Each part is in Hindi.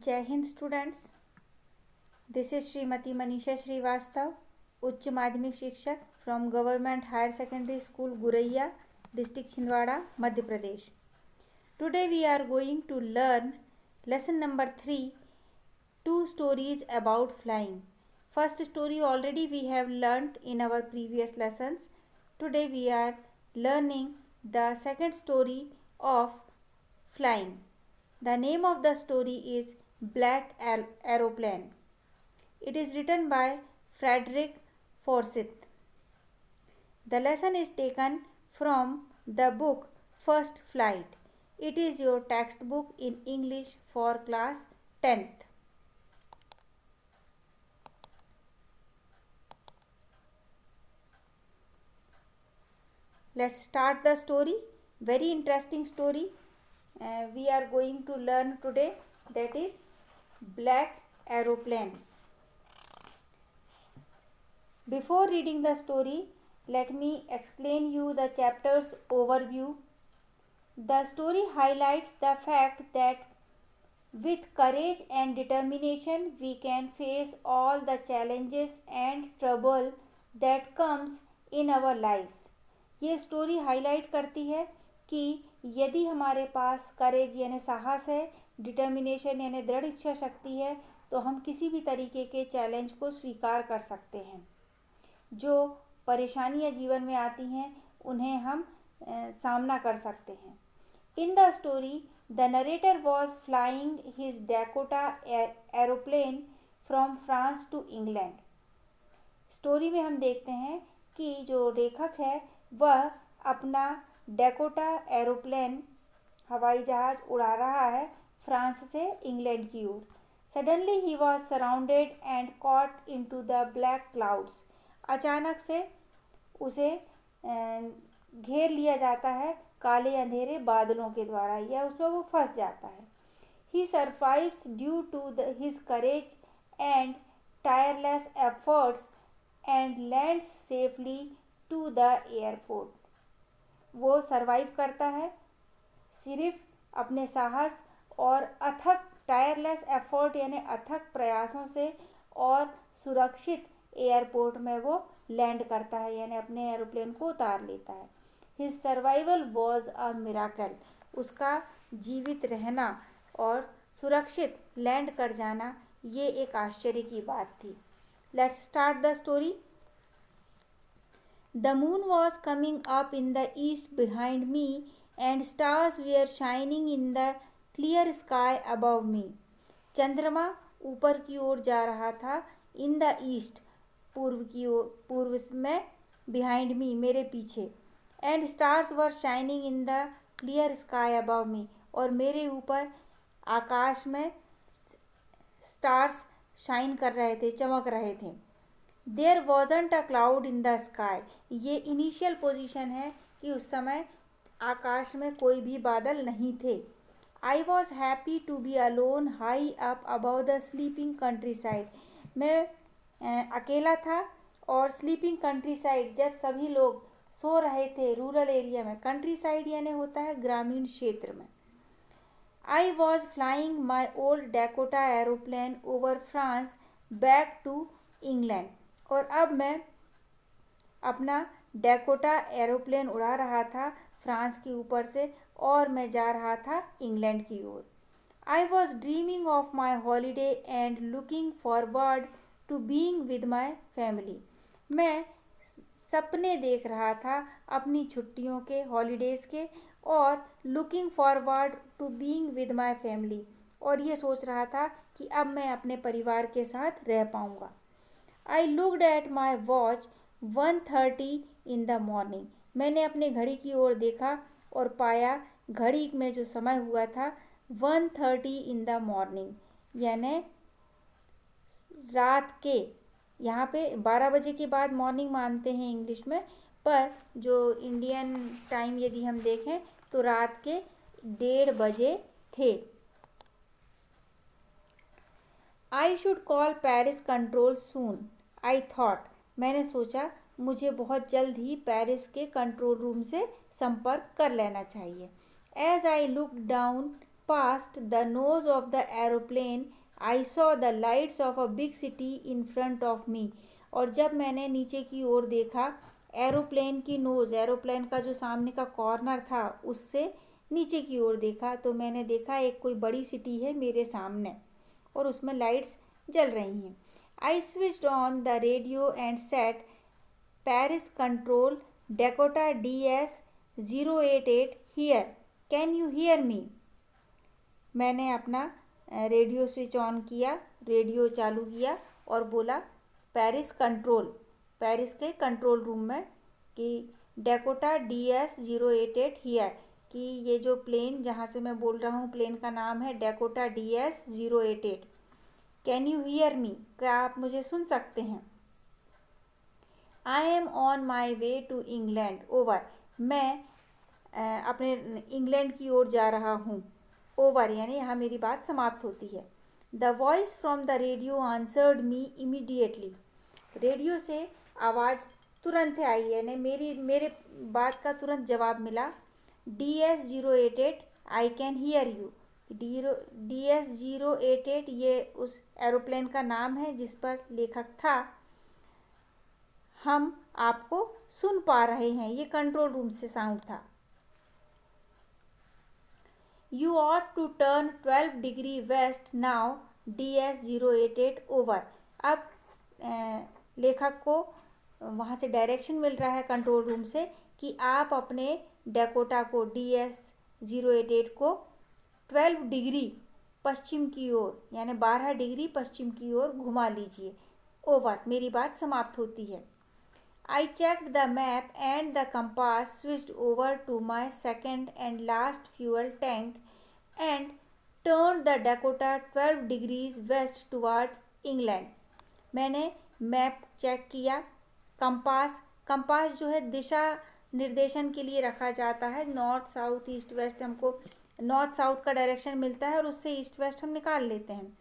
जय हिंद students. This is Shrimati Manisha Shrivastava, उच्च माध्यमिक शिक्षक from government higher secondary school Guraiya, district Chhindwara, Madhya Pradesh. Today we are going to learn lesson number 3, 2 stories about flying. First story already we have learnt in our previous lessons. Today we are learning the second story of flying. The name of the story is Black Aeroplane. It is written by Frederick Forsyth. The lesson is taken from the book First Flight. It is your textbook in English for class 10th. Let's start the story. Very interesting story. We are going to learn today, that is Black Aeroplane. Before reading the story, let me explain you the chapter's overview. The story highlights the fact that with courage and determination we can face all the challenges and trouble that comes in our lives. ये स्टोरी हाईलाइट करती है कि यदि हमारे पास करेज यानी साहस है, डिटर्मिनेशन यानी दृढ़ इच्छा शक्ति है, तो हम किसी भी तरीके के चैलेंज को स्वीकार कर सकते हैं। जो परेशानियां जीवन में आती हैं उन्हें हम सामना कर सकते हैं। In the story the narrator was flying his Dakota aeroplane from France to England. Story में हम देखते हैं कि जो लेखक है वह अपना डैकोटा एरोप्लेन हवाई जहाज उड़ा रहा है फ्रांस से इंग्लैंड की ओर। Suddenly he was surrounded and caught into the black clouds. अचानक से उसे घेर लिया जाता है काले अंधेरे बादलों के द्वारा, या उसमें वो फंस जाता है। He survives due to his courage and tireless efforts and lands safely to the airport. वो सरवाइव करता है सिर्फ अपने साहस और अथक टायरलेस एफर्ट यानी अथक प्रयासों से, और सुरक्षित एयरपोर्ट में वो लैंड करता है यानी अपने एरोप्लेन को उतार लेता है। His survival was a miracle. उसका जीवित रहना और सुरक्षित लैंड कर जाना ये एक आश्चर्य की बात थी। Let's start the story. The moon was coming up in the east behind me and stars were shining in the clear sky above me. चंद्रमा ऊपर की ओर जा रहा था, in the east पूर्व की ओर, पूर्व में, behind me मेरे पीछे, and stars were shining in the clear sky above me और मेरे ऊपर आकाश में स्टार्स शाइन कर रहे थे, चमक रहे थे। There wasn't a cloud in the sky. ये इनिशियल पोजीशन है कि उस समय आकाश में कोई भी बादल नहीं थे। I was happy to be alone high up above the sleeping countryside. मैं अकेला था और स्लीपिंग कंट्री साइड, जब सभी लोग सो रहे थे रूरल एरिया में, कंट्री साइड यानी होता है ग्रामीण क्षेत्र में। I was flying my old Dakota aeroplane over France back to England. और अब मैं अपना डैकोटा एरोप्लेन उड़ा रहा था फ्रांस के ऊपर से और मैं जा रहा था इंग्लैंड की ओर। I was dreaming of my holiday and looking forward to being with my family. मैं सपने देख रहा था अपनी छुट्टियों के, हॉलीडेज़ के, और looking forward to being with my family, और ये सोच रहा था कि अब मैं अपने परिवार के साथ रह पाऊँगा। I looked at my watch 1:30 in the morning. मैंने अपने घड़ी की ओर देखा और पाया घड़ी में जो समय हुआ था 1:30 in the morning, यानी रात के, यहाँ पे 12 बजे के बाद मॉर्निंग मानते हैं इंग्लिश में, पर जो इंडियन टाइम यदि हम देखें तो रात के 1:30 बजे थे। I should call Paris control soon. I thought. मैंने सोचा मुझे बहुत जल्द ही पेरिस के कंट्रोल रूम से संपर्क कर लेना चाहिए। As I looked down past the nose of the aeroplane, I saw the lights of a big city in front of me. और जब मैंने नीचे की ओर देखा, एरोप्लेन की नोज़, एरोप्लेन का जो सामने का कॉर्नर था उससे नीचे की ओर देखा, तो मैंने देखा एक कोई बड़ी सिटी है मेरे सामने और उसमें लाइट्स जल रही हैं. I switched on the radio and set Paris control Dakota DS-088 here, can you hear मी. मैंने अपना रेडियो स्विच ऑन किया, रेडियो चालू किया और बोला पेरिस कंट्रोल, पेरिस के कंट्रोल रूम में कि डेकोटा DS-088 हियर, कि ये जो प्लेन जहाँ से मैं बोल रहा हूँ प्लेन का नाम है Dakota DS-088. Can you hear me, क्या आप मुझे सुन सकते हैं. I am on my way to England over, मैं अपने इंग्लैंड की ओर जा रहा हूँ. ओवर यानी यहाँ मेरी बात समाप्त होती है. The voice from the radio answered me immediately, radio से आवाज़ तुरंत आई, यानी मेरे बात का तुरंत जवाब मिला. DS-088 I can hear you, DS-088 ये उस एरोप्लेन का नाम है जिस पर लेखक था. हम आपको सुन पा रहे हैं, ये कंट्रोल रूम से साउंड था. You ought to turn 12 degree west now, DS-088 over. अब लेखक को वहाँ से डायरेक्शन मिल रहा है कंट्रोल रूम से कि आप अपने डेकोटा को DS-088 को 12 डिग्री पश्चिम की ओर यानी 12 डिग्री पश्चिम की ओर घुमा लीजिए. ओवर, मेरी बात समाप्त होती है. I checked the map and the compass, switched over to my second and last fuel tank and turned the Dakota 12 degrees west towards England. मैंने मैप चेक किया, कंपास जो है दिशा निर्देशन के लिए रखा जाता है. नॉर्थ साउथ ईस्ट वेस्ट, हमको नॉर्थ साउथ का डायरेक्शन मिलता है और उससे ईस्ट वेस्ट हम निकाल लेते हैं.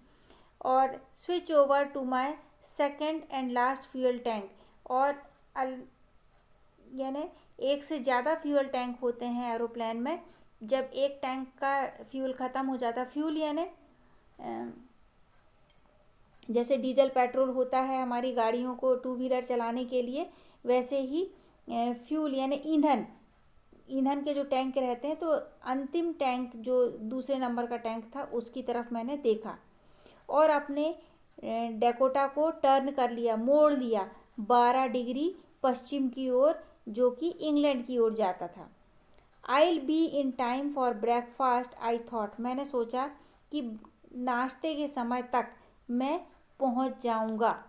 और switch over to my second and last fuel tank, और यानी एक से ज़्यादा फ्यूल टैंक होते हैं एरोप्लेन में. जब एक टैंक का फ्यूल ख़त्म हो जाता, फ्यूल यानी जैसे डीजल पेट्रोल होता है हमारी गाड़ियों को टू व्हीलर चलाने के लिए, वैसे ही फ्यूल यानी ईंधन के जो टैंक रहते हैं. तो अंतिम टैंक जो दूसरे नंबर का टैंक था उसकी तरफ मैंने देखा और अपने डेकोटा को टर्न कर लिया, मोड़ लिया 12 डिग्री पश्चिम की ओर, जो कि इंग्लैंड की ओर जाता था. I'll be in time for breakfast, I thought. मैंने सोचा कि नाश्ते के समय तक मैं पहुंच जाऊंगा.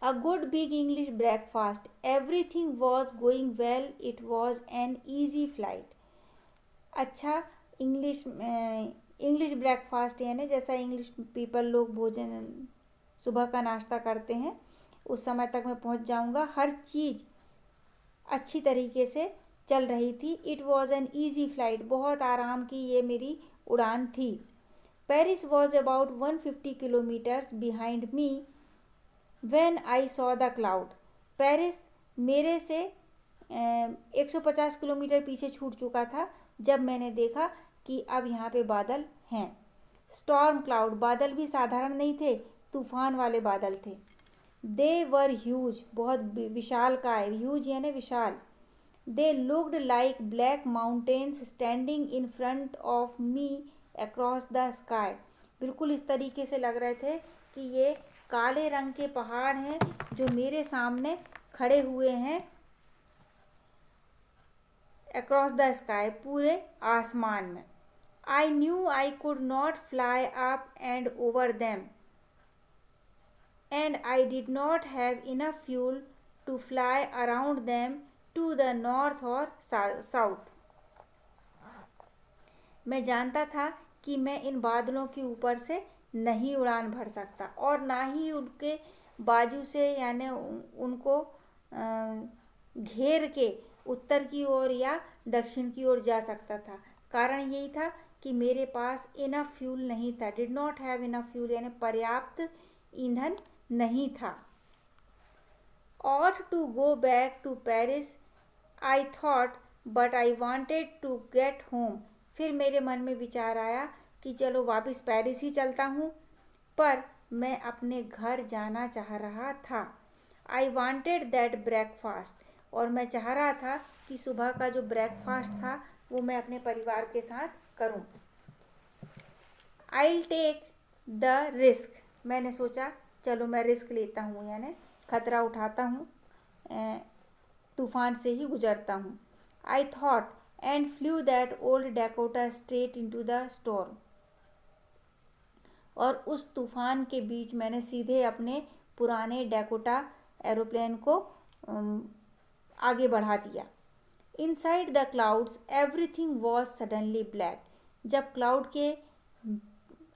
A good big English breakfast. Everything was going well. It was an easy flight. अच्छा इंग्लिश ब्रेकफास्ट यानी जैसा इंग्लिश पीपल लोग भोजन सुबह का नाश्ता करते हैं, उस समय तक मैं पहुंच जाऊंगा. हर चीज़ अच्छी तरीके से चल रही थी. It was an easy flight, बहुत आराम की ये मेरी उड़ान थी. Paris was about 150 kilometres behind me when I saw the cloud. Paris मेरे से 150 किलोमीटर पीछे छूट चुका था जब मैंने देखा कि अब यहाँ पे बादल हैं. स्टॉर्म क्लाउड, बादल भी साधारण नहीं थे, तूफान वाले बादल थे. दे वर ह्यूज, बहुत विशाल का है, ह्यूज यानी विशाल. They looked like black mountains standing in front of me across the sky. बिल्कुल इस तरीके से लग रहे थे कि ये काले रंग के पहाड़ हैं जो मेरे सामने खड़े हुए हैं अक्रॉस द स्काई, पूरे आसमान में. I knew I could not fly up and over them and I did not have enough fuel to fly around them to the north or south. मैं जानता था कि मैं इन बादलों के ऊपर से नहीं उड़ान भर सकता और ना ही उनके बाजू से यानी उनको घेर के उत्तर की ओर या दक्षिण की ओर जा सकता था. कारण यही था कि मेरे पास इनफ फ्यूल नहीं था. Did not have enough fuel यानी पर्याप्त ईंधन नहीं था. ought to go back to Paris I thought, but I wanted to get home. फिर मेरे मन में विचार आया कि चलो वापस पेरिस ही चलता हूँ, पर मैं अपने घर जाना चाह रहा था। आई वॉन्टेड दैट ब्रेकफास्ट, और मैं चाह रहा था कि सुबह का जो ब्रेकफास्ट था वो मैं अपने परिवार के साथ करूं। आई टेक द रिस्क, मैंने सोचा चलो मैं रिस्क लेता हूँ, यानी खतरा उठाता हूँ, तूफान से ही गुजरता हूँ। I thought and flew that old Dakota straight into the storm, और उस तूफान के बीच मैंने सीधे अपने पुराने डैकोटा एरोप्लेन को आगे बढ़ा दिया। Inside the clouds everything was suddenly black, जब क्लाउड के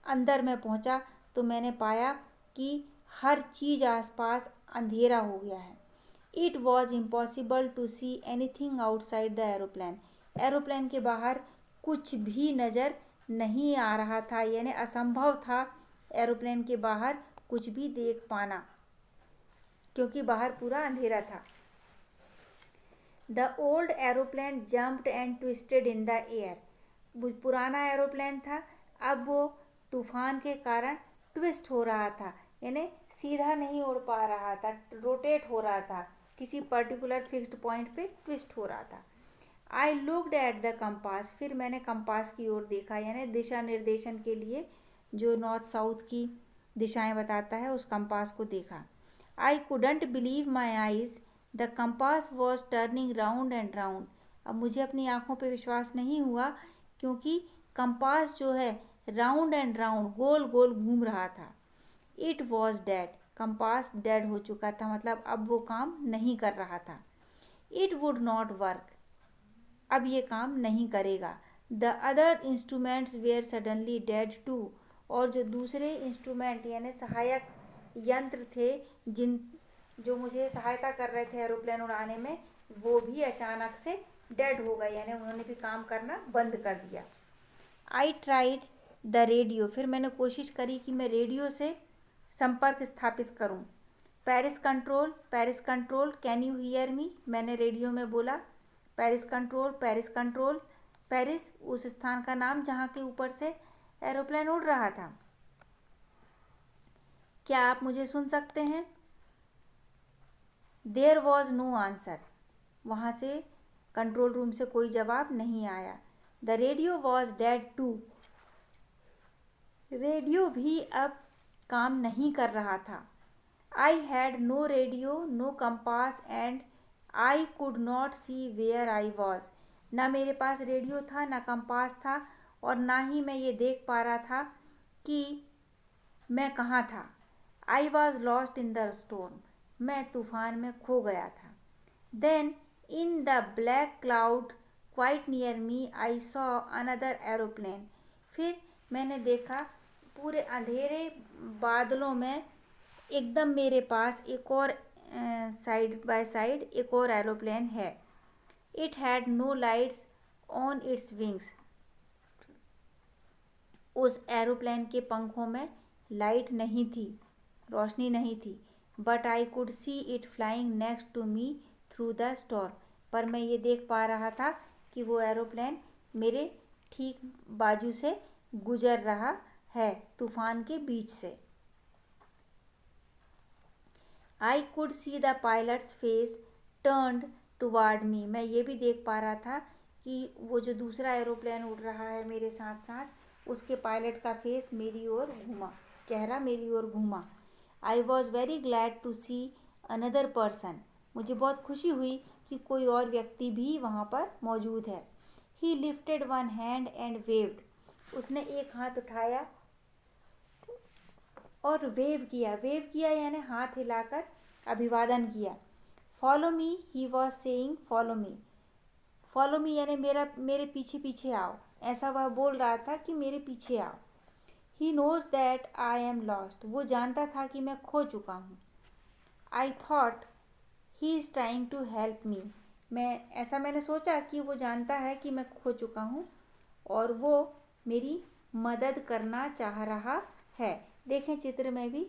अंदर मैं पहुंचा तो मैंने पाया कि हर चीज़ आसपास अंधेरा हो गया है। It was impossible to see anything outside the aeroplane, aeroplane के बाहर कुछ भी नज़र नहीं आ रहा था, यानी असंभव था एरोप्लेन के बाहर कुछ भी देख पाना, क्योंकि बाहर पूरा अंधेरा था। The old aeroplane jumped and twisted in the air, पुराना एरोप्लेन था, अब वो तूफान के कारण ट्विस्ट हो रहा था, यानी सीधा नहीं उड़ पा रहा था, रोटेट हो रहा था, किसी पर्टिकुलर फिक्स्ड पॉइंट पे ट्विस्ट हो रहा था। I looked at the compass, फिर मैंने कंपास की ओर देखा, यानी दिशा निर्देशन के लिए जो नॉर्थ साउथ की दिशाएं बताता है उस कंपास को देखा। I couldn't believe my eyes, the compass was turning round and round, अब मुझे अपनी आंखों पे विश्वास नहीं हुआ, क्योंकि कंपास जो है राउंड एंड राउंड, गोल गोल घूम रहा था। It was dead, compass dead हो चुका था, मतलब अब वो काम नहीं कर रहा था। इट वुड नॉट वर्क, अब ये काम नहीं करेगा। The other instruments were suddenly dead too, और जो दूसरे इंस्ट्रूमेंट यानी सहायक यंत्र थे जो मुझे सहायता कर रहे थे एरोप्लेन उड़ाने में, वो भी अचानक से डेड हो गए, यानी उन्होंने भी काम करना बंद कर दिया। आई ट्राइड द रेडियो, फिर मैंने कोशिश करी कि मैं रेडियो से संपर्क स्थापित करूं। Paris control can you hear मी, मैंने रेडियो में बोला पेरिस कंट्रोल। पेरिस उस स्थान का नाम जहां के ऊपर से एरोप्लेन उड़ रहा था। क्या आप मुझे सुन सकते हैं? देयर वॉज नो आंसर, वहाँ से कंट्रोल रूम से कोई जवाब नहीं आया। The radio was dead too, radio भी अब काम नहीं कर रहा था। I had no radio, no compass and I could not see where I was, ना मेरे पास रेडियो था, ना कंपास था, और ना ही मैं ये देख पा रहा था कि मैं कहाँ था। I was lost in the storm, मैं तूफान में खो गया था। Then in the black cloud quite near me I saw another aeroplane, फिर मैंने देखा पूरे अंधेरे बादलों में एकदम मेरे पास एक और साइड बाय साइड एक और एरोप्लेन है। It had no lights on its wings, उस एरोप्लेन के पंखों में लाइट नहीं थी, रोशनी नहीं थी। But I could see it flying next to me through the storm, पर मैं ये देख पा रहा था कि वो एरोप्लेन मेरे ठीक बाजू से गुजर रहा है तूफान के बीच से। I could see the pilot's face turned toward me, मैं ये भी देख पा रहा था कि वो जो दूसरा एरोप्लेन उड़ रहा है मेरे साथ साथ, उसके पायलट का फेस मेरी ओर घूमा, चेहरा मेरी ओर घूमा। I was very glad to see another person, मुझे बहुत खुशी हुई कि कोई और व्यक्ति भी वहाँ पर मौजूद है। ही lifted one hand and waived, उसने एक हाथ उठाया और वेव किया यानी हाथ हिलाकर अभिवादन किया। Follow me, he was saying follow me यानी मेरे पीछे पीछे आओ, ऐसा वह बोल रहा था कि मेरे पीछे आओ। He knows that I am lost, वो जानता था कि मैं खो चुका हूँ। I thought he is trying to help me, मैंने सोचा कि वो जानता है कि मैं खो चुका हूँ और वो मेरी मदद करना चाह रहा है। देखें चित्र में भी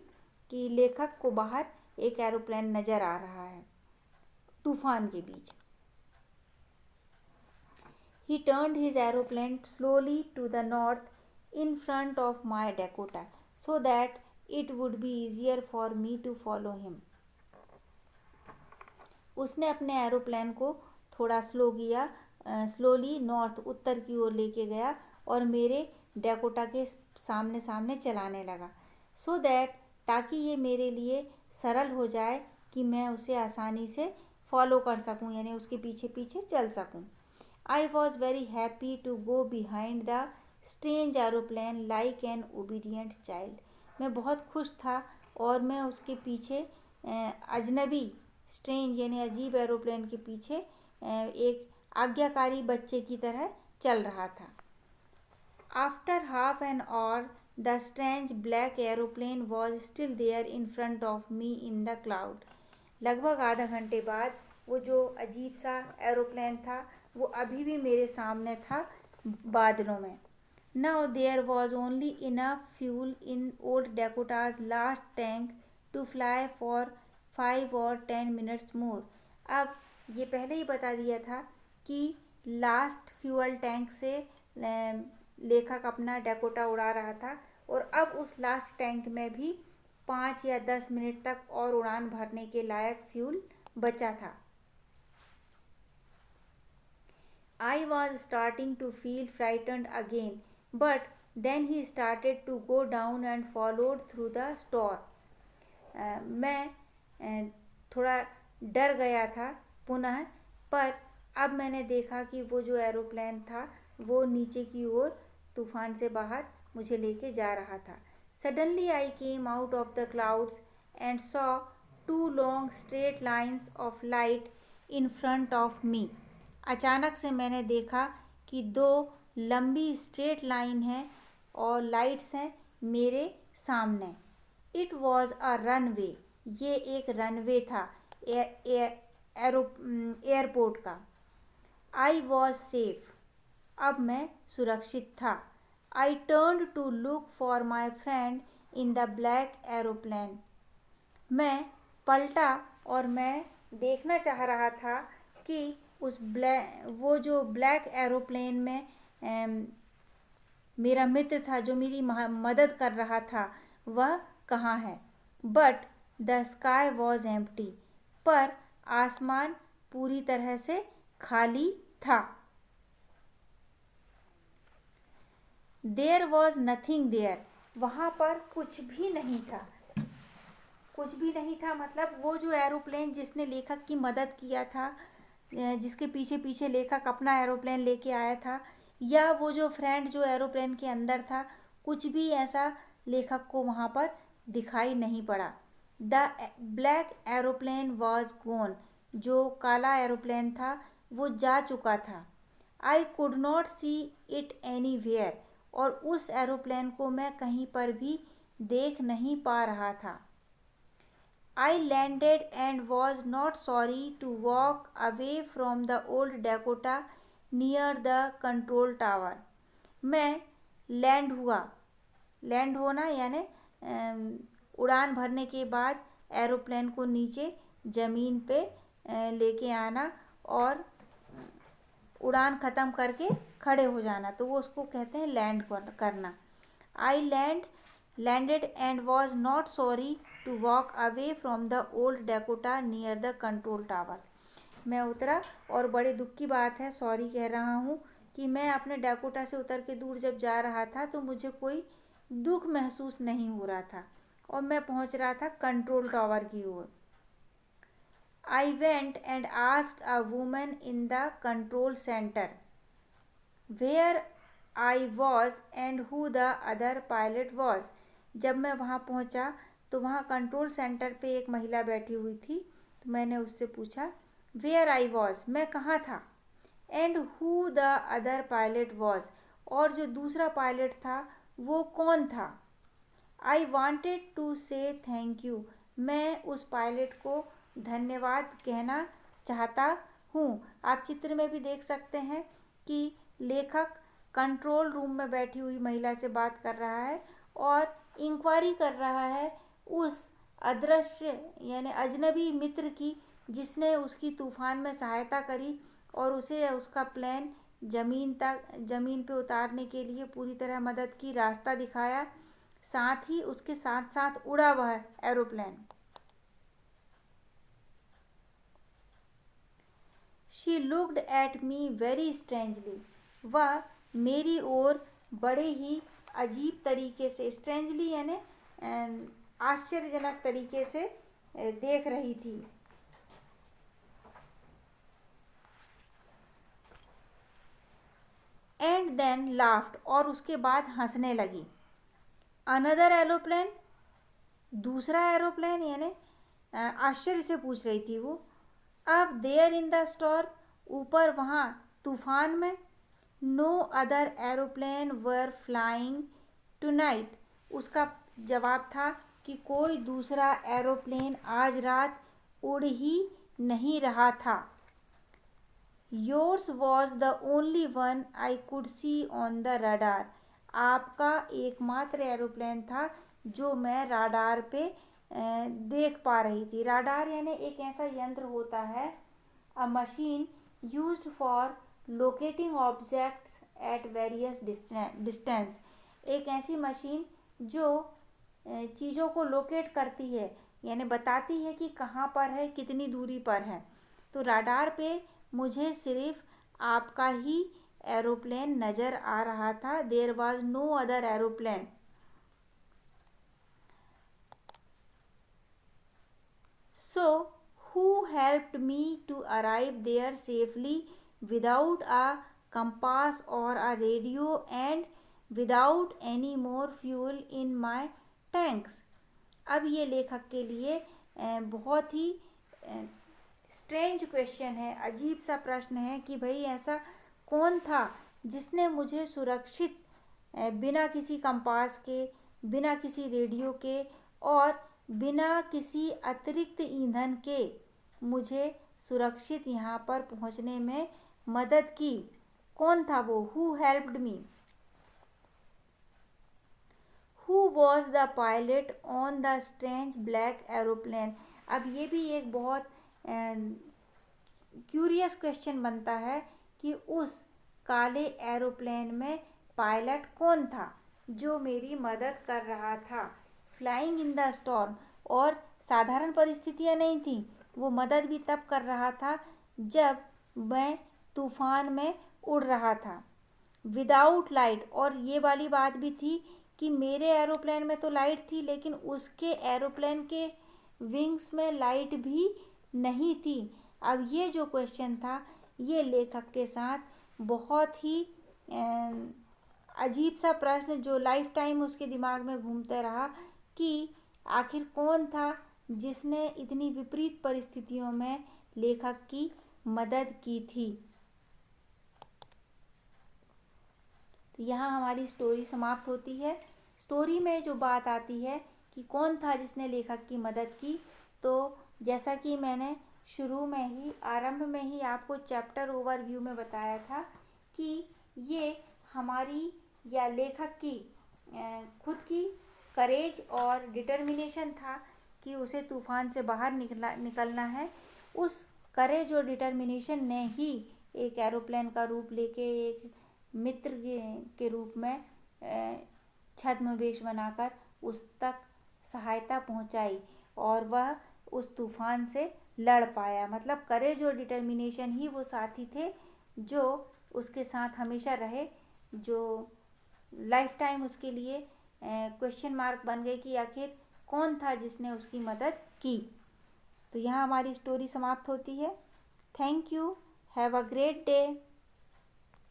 कि लेखक को बाहर एक एरोप्लेन नज़र आ रहा है तूफान के बीच। He turned his aeroplane slowly to the north in front of my Dakota so that it would be easier for me to follow him. उसने अपने एरोप्लेन को थोड़ा स्लोली नॉर्थ उत्तर की ओर लेके गया और मेरे डैकोटा के सामने सामने चलाने लगा सो दैट ताकि ये मेरे लिए सरल हो जाए कि मैं उसे आसानी से फॉलो कर सकूं, यानी उसके पीछे पीछे चल सकूं. I was very happy to go behind the strange aeroplane like an obedient child. मैं बहुत खुश था और मैं उसके पीछे अजनबी स्ट्रेंज यानी अजीब एरोप्लेन के पीछे एक आज्ञाकारी बच्चे की तरह चल रहा था. After half an hour the strange black aeroplane was still there in front of me in the cloud. लगभग आधा घंटे बाद वो जो अजीब सा एरोप्लेन था वो अभी भी मेरे सामने था बादलों में. Now there was only enough fuel in old Dakota's last tank to fly for 5 और 10 मिनट्स मोर. अब ये पहले ही बता दिया था कि लास्ट फ्यूल टैंक से लेखक अपना डैकोटा उड़ा रहा था और अब उस लास्ट टैंक में भी 5 या 10 मिनट तक और उड़ान भरने के लायक फ्यूल बचा था. I was starting to feel frightened again, but then he started to go down and followed through the storm. मैं थोड़ा डर गया था पुनः, पर अब मैंने देखा कि वो जो एरोप्लेन था वो नीचे की ओर तूफान से बाहर मुझे लेके जा रहा था. Suddenly I came out of the clouds and saw 2 long straight lines of light in front of me. अचानक से मैंने देखा कि 2 लंबी स्ट्रेट लाइन हैं और लाइट्स हैं मेरे सामने. It was a runway. ये एक रनवे था एयरपोर्ट का. I was safe. अब मैं सुरक्षित था. I turned to look for my friend in the black aeroplane. मैं पलटा और मैं देखना चाह रहा था कि वो जो ब्लैक एरोप्लेन में मेरा मित्र था जो मेरी मदद कर रहा था वह कहाँ है. But the sky was empty. पर आसमान पूरी तरह से खाली था. There was nothing there. वहाँ पर कुछ भी नहीं था. कुछ भी नहीं था मतलब वो जो एरोप्लेन जिसने लेखक की मदद किया था, जिसके पीछे पीछे लेखक अपना एरोप्लेन लेके आया था, या वो जो फ्रेंड जो एरोप्लेन के अंदर था, कुछ भी ऐसा लेखक को वहाँ पर दिखाई नहीं पड़ा. The black aeroplane was gone. जो काला एरोप्लेन था वो जा चुका था. आई could not see it anywhere. और उस एरोप्लेन को मैं कहीं पर भी देख नहीं पा रहा था. I landed and was not sorry to walk away from the old Dakota near the control tower. मैं लैंड हुआ. लैंड होना यानी उड़ान भरने के बाद एरोप्लेन को नीचे ज़मीन पे लेके आना और उड़ान ख़त्म करके खड़े हो जाना, तो वो उसको कहते हैं लैंड करना. आई landed and was not sorry to walk away from the old Dakota near the control tower. मैं उतरा और बड़े दुख की बात है, सॉरी कह रहा हूँ कि मैं अपने डैकोटा से उतर के दूर जब जा रहा था तो मुझे कोई दुख महसूस नहीं हो रहा था और मैं पहुँच रहा था कंट्रोल टावर की ओर. I went and asked a woman in the control centre where I was and who the other pilot was. जब मैं वहाँ पहुँचा तो वहाँ कंट्रोल सेंटर पे एक महिला बैठी हुई थी. तो मैंने उससे पूछा वेयर आई वॉज, मैं कहाँ था, and who the other pilot was, और जो दूसरा पायलट था वो कौन था. आई वॉन्टेड टू से थैंक यू. मैं उस पायलट को धन्यवाद कहना चाहता हूँ. आप चित्र में भी देख सकते हैं कि लेखक कंट्रोल रूम में बैठी हुई महिला से बात कर रहा है और इंक्वायरी कर रहा है उस अदृश्य यानी अजनबी मित्र की जिसने उसकी तूफान में सहायता करी और उसे उसका प्लान ज़मीन पे उतारने के लिए पूरी तरह मदद की, रास्ता दिखाया, साथ ही उसके साथ साथ उड़ा वह aeroplane. She looked at me very strangely, वह मेरी ओर बड़े ही अजीब तरीके से, स्ट्रेंजली यानी आश्चर्यजनक तरीके से देख रही थी। एंड देन लाफ्ड, और उसके बाद हंसने लगी। अनदर एरोप्लेन, दूसरा एरोप्लेन, यानी आश्चर्य से पूछ रही थी वो। अब देयर इन द स्टॉर्म, ऊपर वहाँ तूफान में। No other aeroplane were flying tonight, उसका जवाब था कि कोई दूसरा एरोप्लेन आज रात उड़ ही नहीं रहा था। Yours was the only one I could C on the radar, आपका एकमात्र एरोप्लेन था जो मैं राडार पे देख पा रही थी। राडार यानी एक ऐसा यंत्र होता है, अ machine used for locating objects at various distance, एक ऐसी मशीन जो चीज़ों को लोकेट करती है, यानी बताती है कि कहाँ पर है, कितनी दूरी पर है। तो राडार पे मुझे सिर्फ आपका ही एरोप्लेन नज़र आ रहा था। There was no other aeroplane. So who helped me to arrive there safely without a compass और a radio and without any more fuel in my tanks. अब ये लेखक के लिए बहुत ही स्ट्रेंज क्वेश्चन है, अजीब सा प्रश्न है कि भाई ऐसा कौन था जिसने मुझे सुरक्षित बिना किसी कंपास के, बिना किसी रेडियो के और बिना किसी अतिरिक्त ईंधन के मुझे सुरक्षित यहाँ पर पहुँचने में मदद की। कौन था वो? Who helped me? Who was the pilot on the strange black aeroplane? अब ये भी एक बहुत क्यूरियस क्वेश्चन बनता है कि उस काले एरोप्लेन में पायलट कौन था जो मेरी मदद कर रहा था। फ्लाइंग इन द स्टॉर्म, और साधारण परिस्थितियाँ नहीं थी, वो मदद भी तब कर रहा था जब मैं तूफान में उड़ रहा था। विदाउट लाइट, और ये वाली बात भी थी कि मेरे एरोप्लेन में तो लाइट थी लेकिन उसके एरोप्लेन के विंग्स में लाइट भी नहीं थी। अब ये जो क्वेश्चन था ये लेखक के साथ बहुत ही अजीब सा प्रश्न जो लाइफ टाइम उसके दिमाग में घूमता रहा कि आखिर कौन था जिसने इतनी विपरीत परिस्थितियों में लेखक की मदद की थी। तो यहाँ हमारी स्टोरी समाप्त होती है। स्टोरी में जो बात आती है कि कौन था जिसने लेखक की मदद की, तो जैसा कि मैंने शुरू में ही, आरंभ में ही आपको चैप्टर ओवरव्यू में बताया था कि ये हमारी या लेखक की खुद की करेज और डिटर्मिनेशन था कि उसे तूफान से बाहर निकलना है। उस करेज और डिटर्मिनेशन ने ही एक एरोप्लेन का रूप लेके एक मित्र के रूप में छद्मवेश बनाकर उस तक सहायता पहुंचाई और वह उस तूफान से लड़ पाया। मतलब करेज और डिटर्मिनेशन ही वो साथी थे जो उसके साथ हमेशा रहे, जो लाइफ टाइम उसके लिए क्वेश्चन मार्क बन गए कि आखिर कौन था जिसने उसकी मदद की। तो यहाँ हमारी स्टोरी समाप्त होती है। Thank you, have a great day.